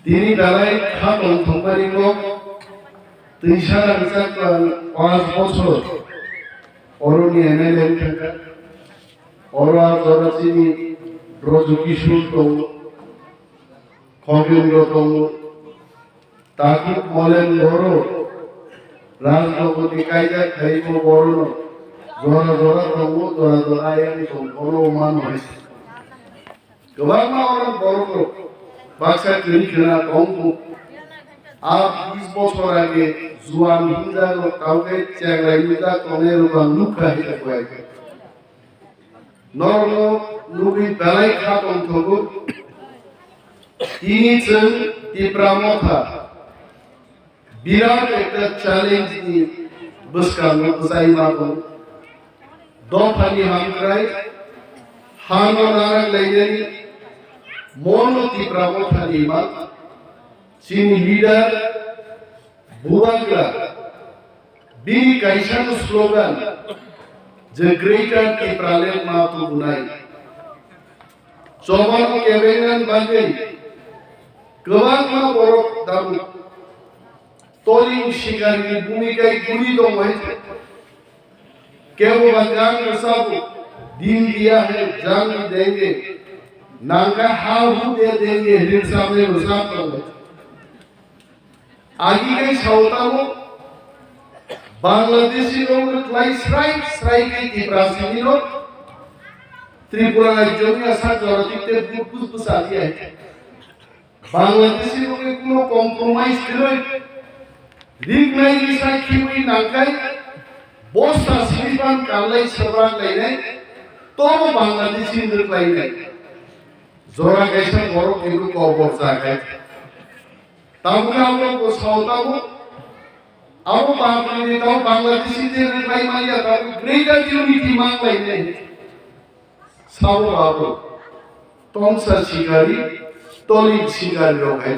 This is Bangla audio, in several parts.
তিনি বেলায় খাতন থম্বারিক তৈসার 5 বছর অরণি এমএলএ থাকা অরা জরাচিনি ব্রজকিশোর দং খগেন্দ্র দং তাকি মলেন বড় রাজনগরী কায়দা খাইব বড় জরা জরা দং জরা জরা আয়ানি দং মান হয়েছে गोबां orang बर'खौ बाक्सा क्लिनिकना दंखौ आप 20 বছর আগে জুয়ান হিন্দার কাউকে চেংরাই মুদা তনে রুবা নুকা হিতে কয় নরম নুবি বেলাই খাতন থগু তিনি जों ত্রিপুরা বিরাট একটা চ্যালেঞ্জ নি বসকানো জাইমা দं দফানি হামগ্রাই हानो नारायण लाइनेनि मोनो ত্রিপুরা মথানিमा Chini leader Bubangra Bini Kaishan slogan The Greater Tripura Land Matu Bunai Choba Kebengan Bagai Kebangma Borok Damu Toling Shikari Bumikai Guri Dong Wahid Kebo Bagang Rasabu दिन दिया है जान देंगे नांगा हाउ दे देंगे हिंसा में रुसाब करेंगे आगे के साउताओं बांग्लादेशी लोग Khlaiui के त्रिपुरासी लोग त्रिपुरा राज्य में ऐसा जरूरत है कुछ पुसारी है बांग्लादेशी लोग को कॉम्प्रोमाइज करो रिग नहीं लिखा कि वही नांगाई बहुत सासिबान काले सबरान लेने तो बांग्लादेशी Khlaiui जोरा कैसे बोरो इनको कॉबर जाके तब का हम लोग साउताओं अब बांग्लादेशी Khlaiui मारिया तब ग्रेटर यूनिटी मांग लेने साउ बाबू तोंसा शिकारी तोलिक शिकारी लोग हैं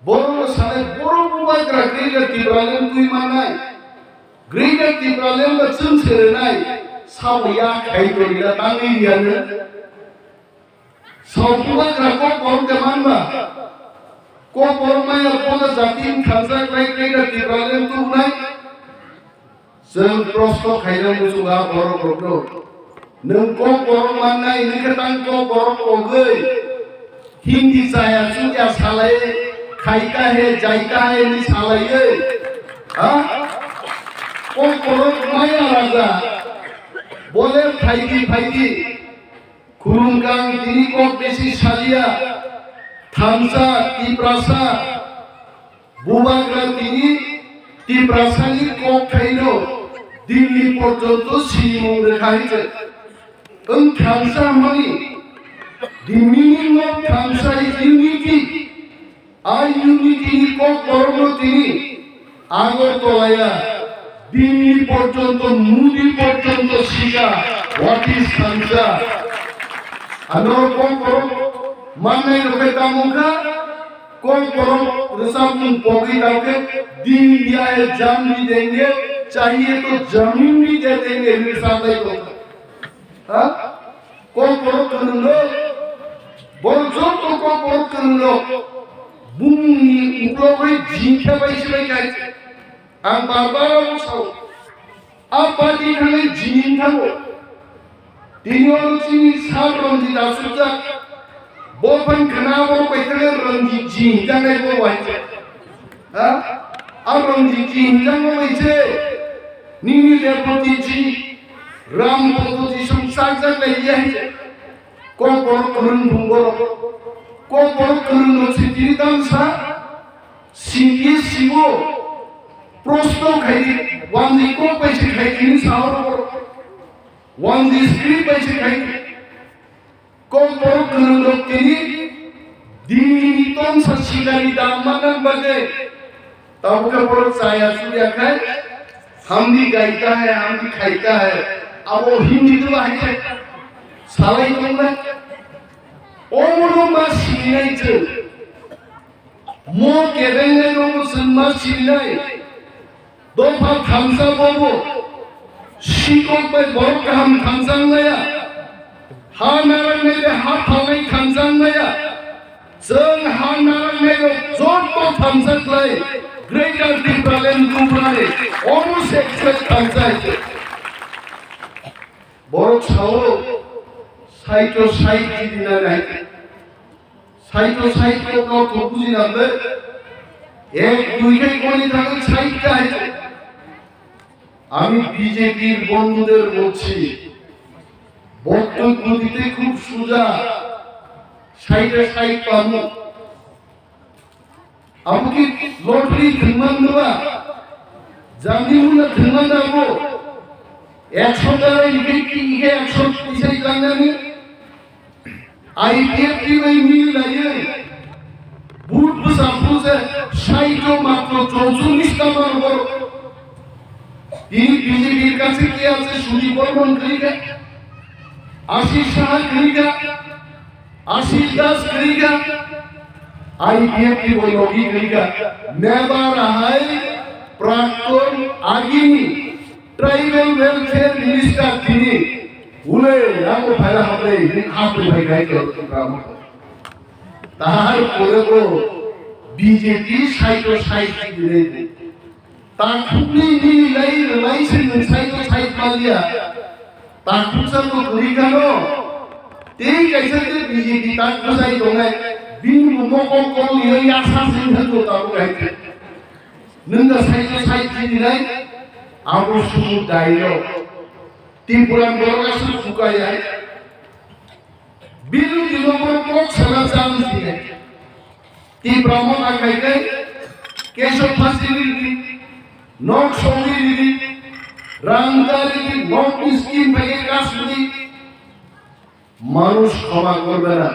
बोरो साले बोरो बुबाई करा ग्रेटर Tripura Land कोई माना है ग्रेटर Tripura Land का चुन सेरना है सावया खाई तो निला तांगी दिया ने सावपुरा ग्राहकों बोर जमान बा को बोर में अपना जाति खांसा ग्रेटर Tripura Land तो उन्हें जों प्रश्न खाइना मुझुगा बोरो बोरो नंको बोरो मानना इनके तांको बोरो कोगई हिंदी साया सुया सालाये खाइका है जाइका है नि सालाये हाँ को बोरो माया राजा बोले फाइदी खुरुंगां तिनी को बेसी सालिया थामसा ত্রিপুরাসা बुबाग्रा तिनी ত্রিপুরাসানি KOKPIN दिल्ली पर्यंत सिमुं रेखाइছে थामसा मानी the meaning of थामसा is unity unity ni KOKBOROK तिनी আগরতলায়া दिल्ली पर्यंत मुदी पर्यंत शिका what is थामसा अनो KOKBOROK माने रुपया मुखा KOKBOROK रसामुन पोगी दाके दिन दिया है जान भी देंगे चाहिए तो जमीन भी दे देंगे मिसाल को हाँ KOKBOROK करनो बोलचो तो KOKBOROK करनो बुनी उप्लोगई जिंखे बैसे काय आं बारबारा मुसाव आप पार्टी खाने जिन थांगो दिनों चिनी साल रंजी दासुजा बोपन खनावो बैठे रंजी जिन जाने को वाइचे हाँ अब रंजी जिन जाने वाइचे नीनी लेपति जी राम पद्धति संसार जाने ये है KOKBOROK करन भंगो KOKBOROK करन सिटी दांसा सिंगी सिमो प्रश्न खाई वांजी को पैसे खाई किनी सावर वांजी स्क्रीन पैसे खाई KOKBOROK करन लोग किनी दिनी तों सचिगारी दामन बगे तब का बोल साया सूर्या खाए हम भी गायिका है हम भी खायिका है अब वो हिंदी तो है सालाई तो ना ओमरो मा सिनाई जो मो केरेंगे लोगों से मा सिनाई दो भाग थामसा बोलो शिकों पे बहुत काम थामसा गया हाँ नारायण ने हाथ थामे थामसा गया जों हानारनायाव जत थांजाख्लाय ग्रेटार त्रिपुरालेण्ड गुबुनानै अनुसेक्सेस थांजाय बर' सावो साहित्य साहित्य दिनानै साहित्य साहित्य गावखौ बुजिनांगोन एक দুইটাই কোনি থাকে সাহিত্য আছে আমি বিজেপির বন্ধুদের বলছি বক্তব্য দিতে খুব সোজা সাইডে সাইড পাবো আমাকে লটারি ধুমান দেওয়া জামিনুল্লাহ ধুমান দেবো 100 টাকা লিখে কি 100 দিশাই জানানি আইপিএফ কি ওই মিল লাগে বুট বুসা বুসে সাইডো মাত্র 44 টাকার বড় তিনি বিজেপির কাছে কি আছে সুদী বর্মন করিকা আশিস সাহা করিকা आशीष दास करेगा आईपीएफ की वो योगी करेगा नेबा रहा है प्राक्तन आगिनी ट्राइबल वेलफेयर मिनिस्टर चीनी उले नाम फैला हमने आप भाई गए के प्रोग्राम तार पूरे को बीजेपी साइटो साइट दिले ताकुनी नी लाई से साइटो साइट मालिया ताकुसा को करेगा नो तेरी कैसे तेरे बीजेपी ताक बसाई दोंगे बिन मुमको को ये यासा सिंह तो ताऊ कहते नंदा साइड साइड की नहीं आबो सुमु दाइलो त्रिपुरा बरोगा सु फुकाया बिनु दिनों को सला जान दिए त्रिपुरा में आके गए केशव फसिली नोट सोली रामदारी नोट स्कीम पे कासुदी মানুষ ক্ষমা করবে না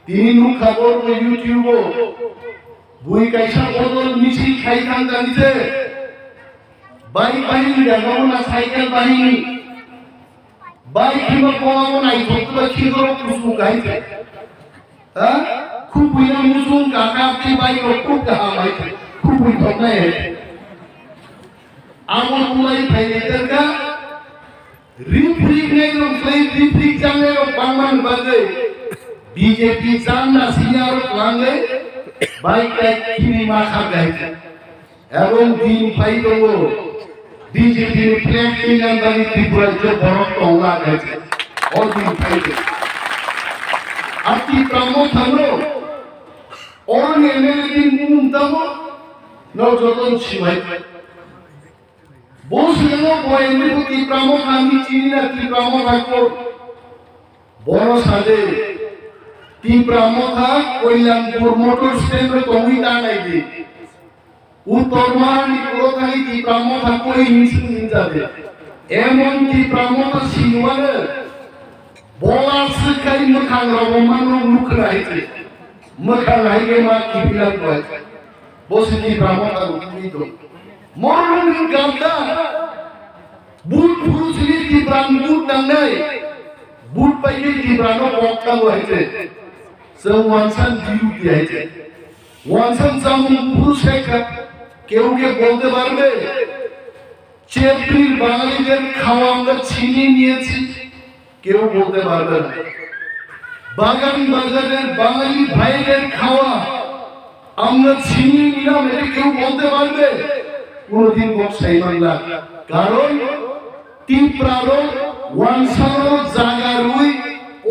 তিন খবর ইউটিউব বুই কাইসা বদল মিছিল খাইতাম জানিছে বাইক বাহিনী জানো না সাইকেল বাহিনী বাইক কিবা কমাবো নাই তোমরা কি করো কুসু গাইছে হ্যাঁ খুব বুইনা মুসুন কাকা আপনি বাইক খুব কাহা বাইছে খুব বুই নাই আমার মুলাই ফাইলের কা रिफ्रिक नहीं लोग फ्लाइट रिफ्रिक जाने लोग बांगबांग बजे बीजेपी जानना सियार लांगे बाइक का किनी माखा गए एवं दिन फाइट हो बीजेपी ने फ्लैग किनान बाली त्रिपुरा जो बरफ टोंगा गए और दिन फाइट आपकी प्रमोद हमरो और ने मेरे दिन मुंतमो नौ जोतन शिवाय বসলেও বয়েন্দ্র কি প্রামক আমি চিনি না কি প্রামক থাকো বড় সাজে কি প্রামকা কল্যাণপুর মোটর স্ট্যান্ড তুমি তা নাই দি উত্তরমান কোথায় কি প্রামক থাকো ইনসিন যাবে এমন কি প্রামক সিনওয়ালে বলা শিখাই মুখাং রবমান মুখ রাইছে মুখা রাইগে মা কি বিলান কয় বসে কি প্রামক থাকো তুমি তো মরণ গামদা বুট ফুরুসলি কি প্রাণ বুট নাংনাই বুট পাইকে কি প্রাণ বক্তা হইছে সে ওয়ানসান দিউ দিয়েছে ওয়ানসান জামু পুরুষে কেউ কে বলতে পারবে চেপ্রির বাঙালিদের খাওয়া আমরা ছিনিয়ে নিয়েছি কেউ বলতে পারবে না বাগান বাজারের বাঙালি ভাইদের খাওয়া আমরা ছিনিয়ে নিলাম এটা কেউ বলতে পারবে কোনদিন বক্সাই বাংলা কারণ ত্রিপুরার ওয়ানসানো জাগারুই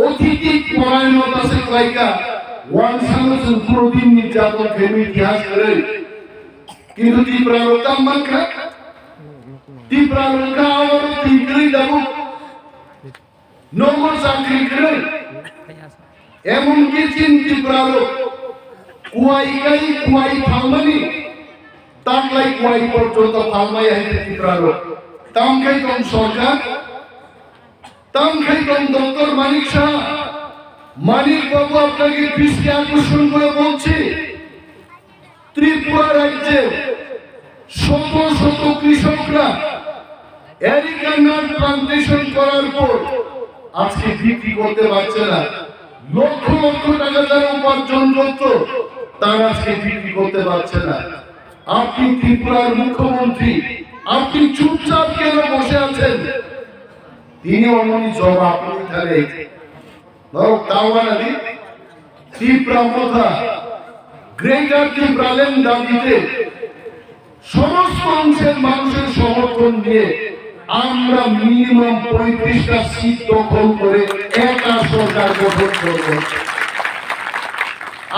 অতিথি পরায়ণতা আছে কয়কা ওয়ানসানো কোনদিন নির্যাতন ফেমি ইতিহাস করে কিন্তু ত্রিপুরার তাম্মানকা ত্রিপুরার কাওর ত্রিপুরি দাবু নমর চাকরি করে এমন কি চিন ত্রিপুরার কুয়াই থামানি তাকলাই কুয়াই পর্যন্ত ফালমাই আইতে ত্রিপুরার তামখাই তম সরকার তামখাই তম ডক্টর মানিক শাহ মানিক বাবু আপনাকে দৃষ্টি আকর্ষণ করে বলছি ত্রিপুরা রাজ্যে শত শত কৃষকরা এরিকানাট প্লান্টেশন করার পর আজকে বিক্রি করতে পারছে না লক্ষ লক্ষ টাকা যারা উপার্জন করত তারা আজকে বিক্রি করতে পারছে না আপনি ত্রিপুরার মুখ্যমন্ত্রী আপনি চুপচাপ কেন বসে আছেন তিনি অমনি জবাব আপনি তাহলে তাওয়া নদী ত্রিপুরা মথা গ্রেটার ত্রিপুরাল্যান্ড দাবিতে সমস্ত অংশের মানুষের সমর্থন দিয়ে আমরা মিনিমাম 35টা সিট দখল করে একা সরকার গঠন করব।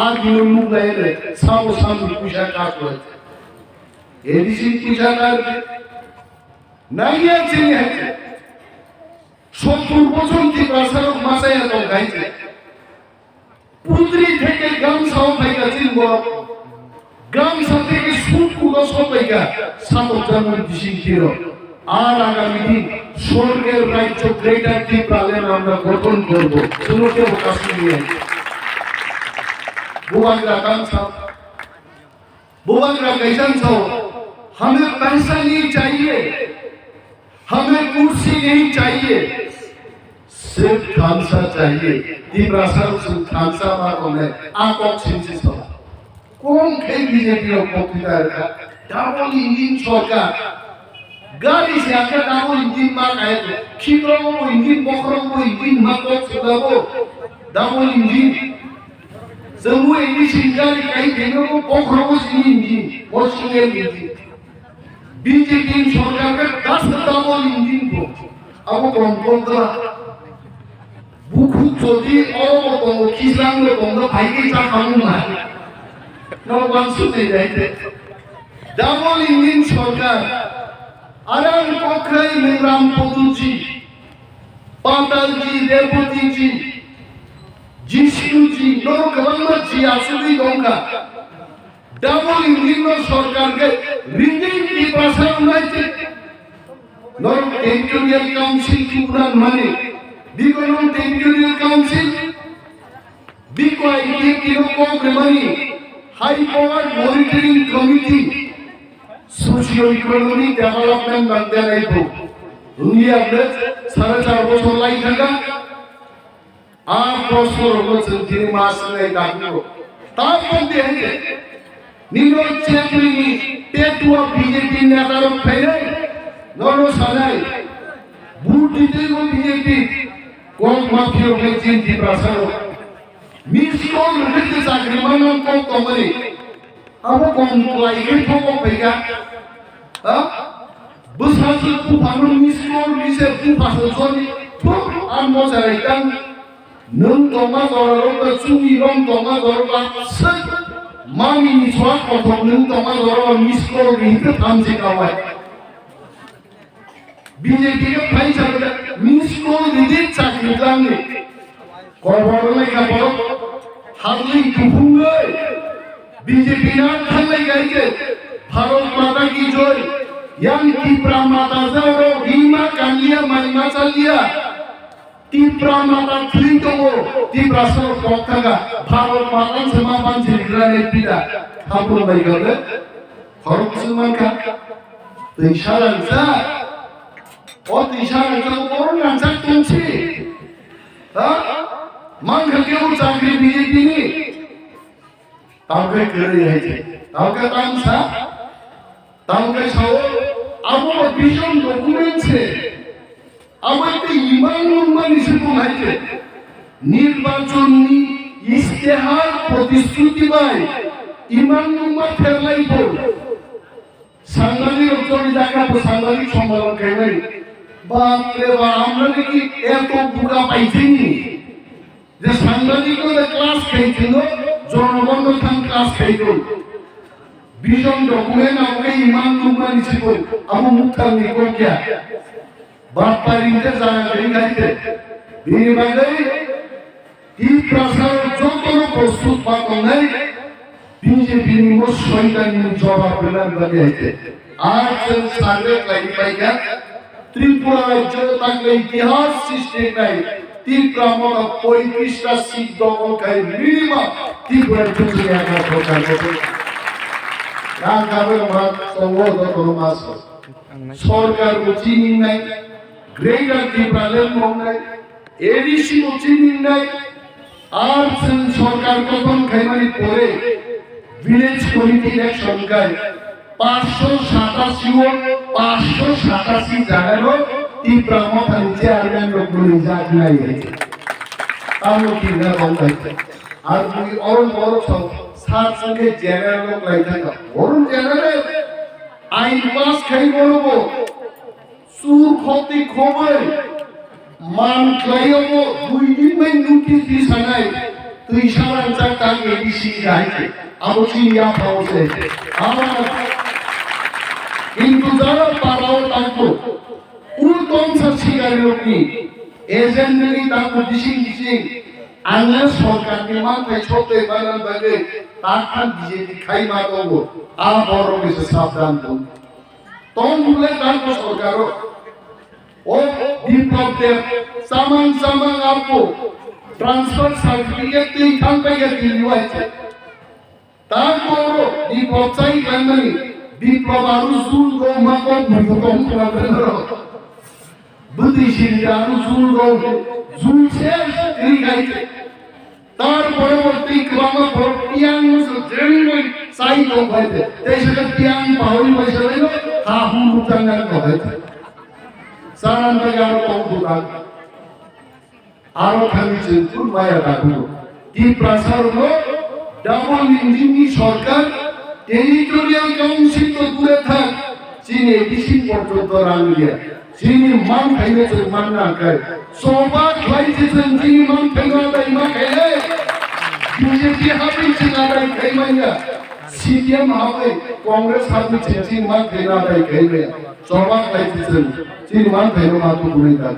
আর মুখ লাইলে সামো সামনে পয়সা কাজ হয়েছে এডিসি পয়সা কাজ নাই আছে 70 বছর থেকে রাসায়নিক মাসায় এত গাইছে পুত্রি থেকে গামছাও পাইকা চিনব গামছা থেকে সুট কুলো সব পাইকা সামর্থ্যের দিশিন ছিল আর আগামী দিন স্বর্গের রাজ্য গ্রেটার ত্রিপুরাল্যান্ড আমরা গঠন করব শুনো কেউ কাছে নিয়ে बुआग्रा गामछा बुआग्रा कैसन छो हमें पैसा नहीं चाहिए हमें कुर्सी नहीं चाहिए सिर्फ खांसा चाहिए त्रिपुरा सर खांसा मारोने आकोक सिंची छो कौन खे बीजेपी रो पॉपुलर का डबल इंजन सरकार गाड़ी से आके डबल इंजन मार आए तो खिद्रो इंजन बखरो इंजन माको सुदाबो double engine Semua ini singkari kait dengan pokok ini, posisinya ini. BJP सरकार का 10 डबल इंजन को, अब कौन का बुku चोरी और वो किसान लोग को भाई के साथ काम ना, ना वांसु नहीं जाते. डबल इंजन सरकार, आराम कोकराई में राम पोदुची, पाताल जी, रेवती जी जिसुजी नो कलमा जी आसुदी दोंगा डबल इंजन सरकार के रिंगिंग की भाषा उन्नाइते नो टेरिटोरियल काउंसिल की पुरान माने बिको नो टेरिटोरियल काउंसिल बिको आईटी की नो कोकरेमनी high power monitoring committee socio economic development बनते नहीं तो दुनिया में 4.5 বছর लाई থাকা আর বছর বছর তিনি মাস নাই ডাকলো তার মধ্যে আছে নিরো চেকলি পেটুয়া বিজেপি নেতার ফেলে নরো সালাই ভোট দিতে গো বিজেপি কোন মাফিয়া হয়েছে ত্রিপুরা মিস কল হইতে চাকরি মানো কোন কোম্পানি আবো কোন লাইকে ঠক পাইগা বসাসু পুপানো মিস কল মিসে পুপাসো জনি ঠক আর মজাইতাম नों तमा जरबा चुनि रं तमा जरबा सै मामिनि सवा कथम नों तमा जरबा मिसकल रिंके थामसे गावाय बीजेपी के फाइसा मिसकल रिंके चाकरि लांनि करबरलाय गाबो हालि गुफुङै बीजेपी ना थांलाय गायके भारत माता की जय यां त्रिपुरा माता जारो हिमा कालिया माइमा चालिया त्रिपुरा माता थुइदोङो त्रिपुरा सर पक्कागा भारत माता समा मानसि ग्राने पिदा थाबो बायगाले भारत समान का दैशारांसा ओ दैशारांसा कोन नांसा तुमसि हा मांग केउ चाकरि बीजेपी नि तावके करे है तावके तांसा तावके साव आबो विजन डकुमेंट से আমাদের ইমান উম্মানি শুরু হয়েছে নির্বাচনী ইশতেহার প্রতিশ্রুতি বাই ইমান উম্মা ফেরলাই বল সাংবাদিক অন্তরে জায়গা সাংবাদিক সম্মেলন খাইবাই বাপ রে বাপ আমরা নাকি এত বুকা পাইছিনি যে সাংবাদিকদের ক্লাস খাইছিল জনগণ থান ক্লাস খাইতো ভিশন ডকুমেন্ট আমাকে ইমান উম্মানি ছিল আমু মুখান নিকো কিয়া বাপারিতে জায়গায় গাইতে বিনিময়ে ত্রিপুরা যতন প্রস্তুত পাতনে বিজেপি নিমো শয়তানি জবাব দিলেন বানিয়েছে আজ সার্ভে লাগি পাইকা ত্রিপুরা রাজ্য থাকলে ইতিহাস সৃষ্টি নাই ত্রিপুরা মত 35টা সিট দখলকারী মিনিমাম ত্রিপুরা জন্য একা সরকার গঠন রাগাবে আমরা সংগত কোনো মাস সরকার চিনি নাই গ্রেটার ত্রিপুরাল্যান্ড মংলাই এডিসি চিনি নাই আর সরকার গঠন খাইমানি পরে ভিলেজ কমিটি ইলেকশন গায় 587 জায়গায় ত্রিপুরা মথানি চেয়ারম্যান লোকগুলি জাগ নাই তাও কি না বলতে আর তুই অরুণ বড় সব সার সঙ্গে জেনারেল লোক লাই থাকা অরুণ জেনারেল আইন পাস খাই বলবো সুর ক্ষতি খবর মান খাইব 2 দিন মাই নোটিস দিছানাই তুই সারা চাটা এডিসি যাইছে আবচিয়া পাওছে আমার কিন্তু যারা পারাও তাকো উল্টন সাচিগারি লোকনি এজেন্টলি তাকো দিশিং আঙ্গা সরকারকে মাথায় ছোটে বানান বাগে তারখান বিজেপি খাই মা দেবো আ বড় বেশি সাবধান তো তখন বলে তারপর সরকারও ও বিপ্লবদের সামান আপো ট্রান্সফার সার্টিফিকেট তিন খান পেগে দিলি হয়েছে তারপর বিপ্লব চাই কান্দানি বিপ্লব আরো জুল রোমা কম ভূমিকম্প করবেন বুদ্ধিশীল আরো জুল রোম জুল শেষ এই গাইছে তার পরবর্তী ক্রমে পিয়াং জেনুইন সাইড হইতে এই সেটা পিয়াং পাউল পয়সা লইলো হা হুম রুটাঙ্গার হইতে সারান থেকে আরো কম দোকান আরো খালি চেতুর মায়া রাখলো কি প্রাসার হলো ডাবল ইঞ্জিনি সরকার টেরিটোরিয়াল কাউন্সিল তো দূরে থাক চীনে ডিসি পর্যন্ত রাঙ্গিয়া চীনি মান খাইছে মান না খায় সোবা খাইছে চীনি মান খাইনা তাই মা খাইলে বিজেপি হাবি চিনা তাই খাইমাইয়া সিপিএম হাবে কংগ্রেস হাবি চীনি মান খাইনা তাই খাইলে সোবা খাইছে চীনি মান খাইনা মা তো দূরে থাক